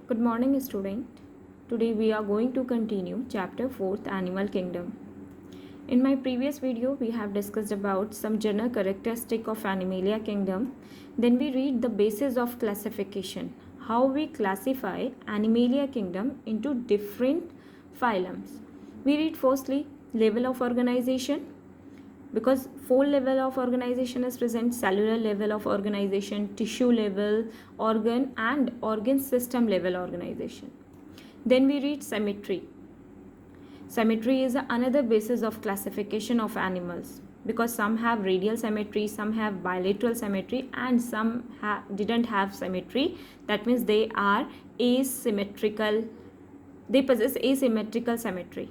Good morning, student. Today we are going to continue chapter 4th Animal Kingdom. In my previous video we have discussed about some general characteristic of Animalia Kingdom. Then we read the basis of classification, how we classify Animalia Kingdom into different phylums. We read firstly level of organization, because four level of organization is present: cellular level of organization, tissue level, organ and organ system level organization. Then we read symmetry. Symmetry is another basis of classification of animals, because some have radial symmetry, some have bilateral symmetry, and some didn't have symmetry. That means they are asymmetrical, they possess asymmetrical symmetry.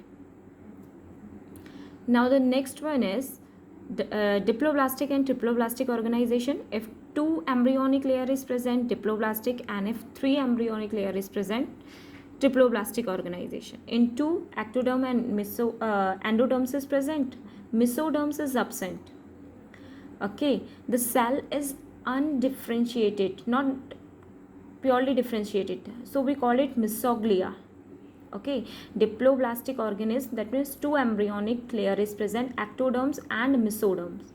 Now the next one is diploblastic and triploblastic organization. If 2 embryonic layer is present, diploblastic, and if 3 embryonic layer is present, triploblastic organization. In 2, ectoderm and endoderms is present, mesoderms is absent. Okay, the cell is undifferentiated, not purely differentiated, so we call it mesoglia. Okay, diploblastic organism, that means 2 embryonic layer is present, ectoderms and mesoderms,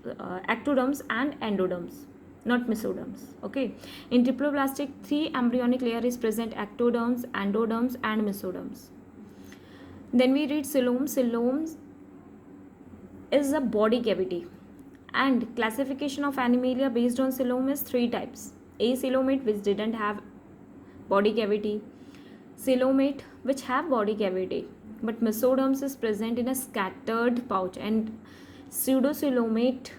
ectoderms and endoderms, not mesoderms. Okay, in triploblastic 3 embryonic layer is present, ectoderms, endoderms and mesoderms. Then we read coelom. Coelom is a body cavity, and classification of Animalia based on coelom is 3 types: acoelomate, which didn't have body cavity; coelomate, which have body cavity but mesoderms is present in a scattered pouch; and pseudocoelomate,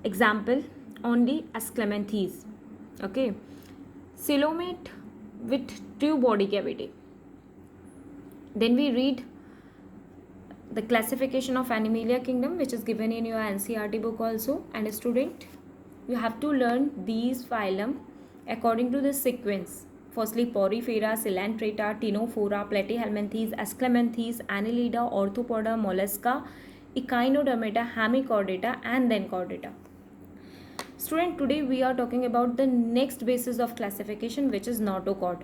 example only Asclepiades. Okay, coelomate with 2 body cavity. Then we read the classification of Animalia Kingdom, which is given in your NCERT book also. And student, you have to learn these phylum according to the sequence. Firstly, Porifera, Coelenterata, Ctenophora, Platyhelminthes, Asclepiades, Annelida, Orthopoda, Mollusca, Echinodermata, Hemichordata, and then Chordata. Student, today we are talking about the next basis of classification, which is notochord.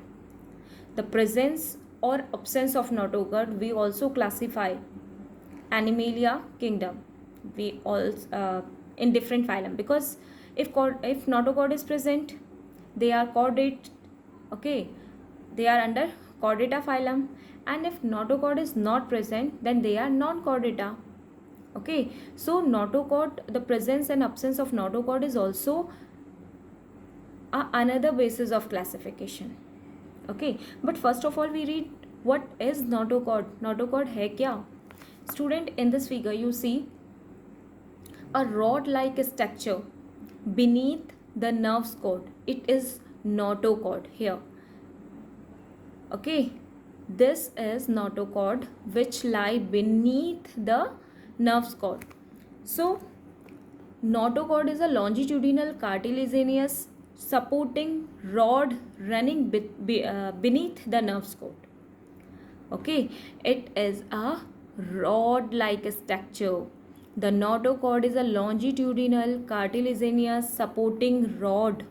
The presence or absence of notochord, we also classify Animalia Kingdom. We also in different phylum, because if notochord is present, they are chordate. Okay, they are under chordata phylum, and if notochord is not present, then they are non-chordata. Okay, so notochord, the presence and absence of notochord is also another basis of classification. Okay, but first of all we read what is notochord. Notochord hai kya? Student, in this figure you see a rod like structure beneath the nerve cord. It is notochord here. Okay, this is notochord which lie beneath the nerve cord. So notochord is a longitudinal cartilaginous supporting rod running beneath the nerve cord. Okay, it is a rod like structure. The notochord is a longitudinal cartilaginous supporting rod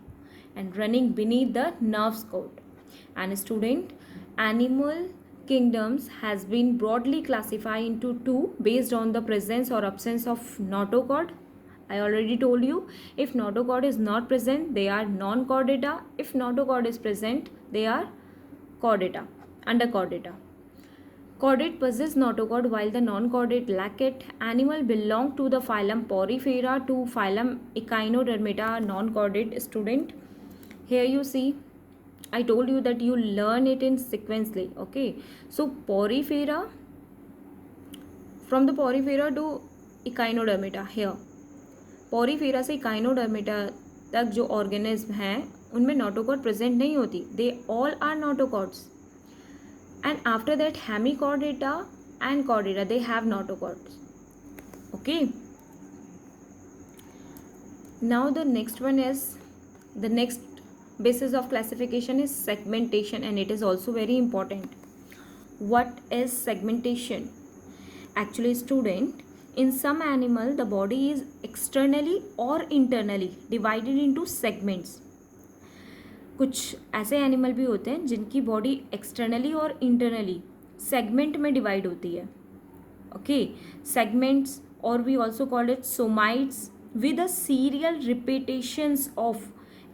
and running beneath the nerve cord. And student, animal kingdoms has been broadly classified into 2 based on the presence or absence of notochord. I already told you, if notochord is not present, they are non-chordata. If notochord is present, they are chordata, under chordata. Chordate possess notochord while the non-chordate lack it. Animal belong to the phylum Porifera to phylum Echinodermata, non-chordate. Student, here you see, I told you that you learn it in sequentially. Okay, so Porifera, from the Porifera to Echinodermata, here Porifera से Echinodermata तक जो organism हैं उनमें notochord present नहीं होती. They all are notochords. And after that, hemichordata and chordata, they have notochords. Okay, now the next one is, the next basis of classification is segmentation, and it is also very important. What is segmentation? Actually student, in some animal the body is externally or internally divided into segments. कुछ ऐसे animal भी होते हैं जिनकी body externally और internally segment में divide होती है. ओके, सेगमेंट्स और we also called it somites with a serial repetitions of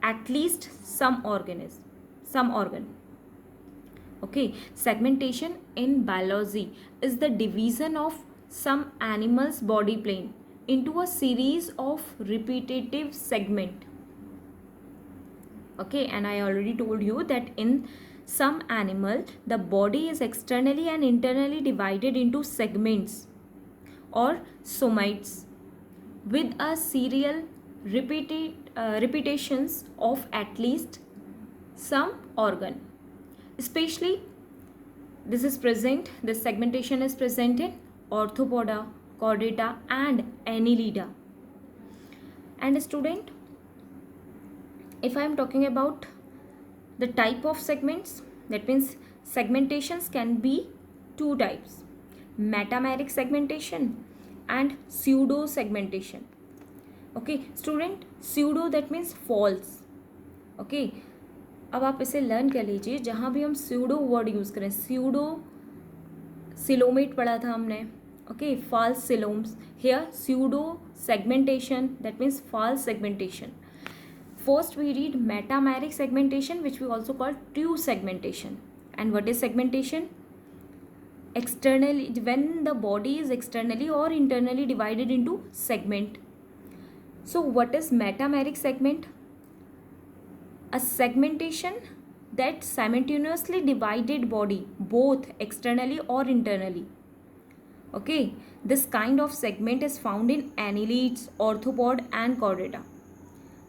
at least some organ. Okay, segmentation in biology is the division of some animal's body plane into a series of repetitive segment. Okay, and I already told you that in some animal the body is externally and internally divided into segments or somites with a serial repetitions of at least some organ. Especially this segmentation is present in Arthropoda, Chordata and Annelida. And student, if I am talking about the type of segments, that means segmentations can be two types: metameric segmentation and pseudo segmentation. Okay student, pseudo that means false. Okay, अब आप इसे learn कर लीजिए. जहाँ भी हम pseudo word use करें, pseudo coelomate पढ़ा था हमने. Okay, false silomes. Here pseudo segmentation, that means false segmentation. First we read metameric segmentation, which we also call true segmentation. And what is segmentation? Externally, when the body is externally or internally divided into segment. So what is metameric segment? A segmentation that simultaneously divided body both externally or internally. Okay, this kind of segment is found in annelids, arthropod and chordata.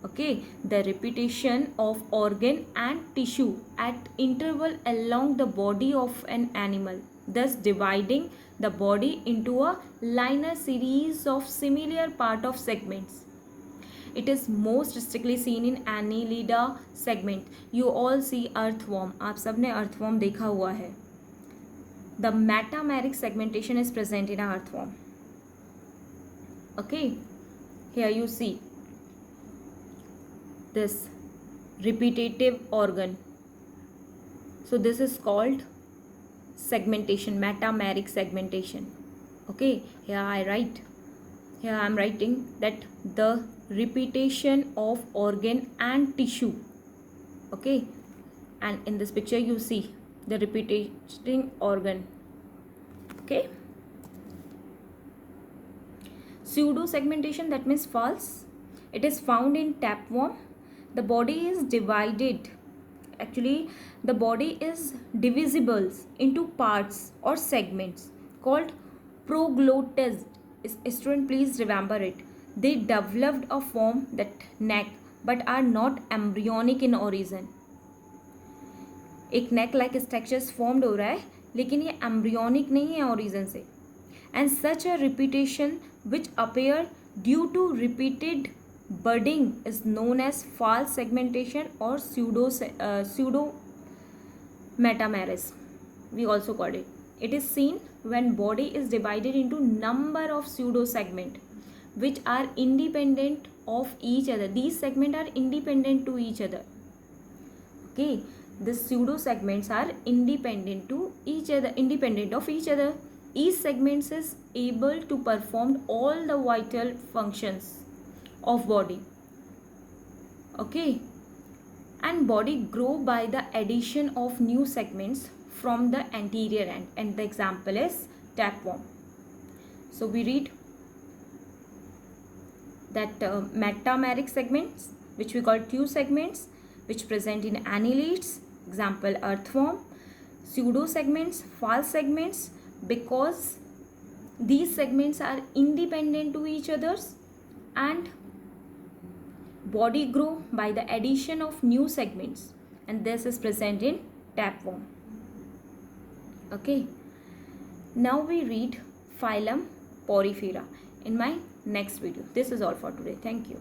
Okay, the repetition of organ and tissue at interval along the body of an animal, thus dividing the body into a linear series of similar part of segments. It is most strictly seen in Annelida segment. You all see earthworm. आप सबने earthworm देखा हुआ है. The metameric segmentation is present in earthworm. Okay, here you see this repetitive organ. So this is called segmentation, metameric segmentation. Okay, here I am writing that the repetition of organ and tissue. Okay, and in this picture you see the repeating organ. Okay, pseudo segmentation, that means false. It is found in tapeworm. The body is divided, actually the body is divisible into parts or segments called proglottids. Student, please remember it. They developed a form that neck but are not embryonic in origin. एक neck like structures formed हो रहा है लेकिन ये embryonic नहीं है origin से. And such a repetition which appear due to repeated budding is known as false segmentation or pseudo metameris. We also call it. It is seen when body is divided into number of pseudo segment which are independent of each other. These segments are independent to each other. Okay, these pseudo segments are independent of each other. Each segment is able to perform all the vital functions of body. Okay, and body grow by the addition of new segments from the anterior end, and the example is tapeworm. So we read that metameric segments, which we call two segments, which present in annelids, example earthworm. Pseudo segments, false segments, because these segments are independent to each others, and body grow by the addition of new segments, and this is present in tapeworm. Okay, now we read phylum Porifera in my next video. This is all for today. Thank you.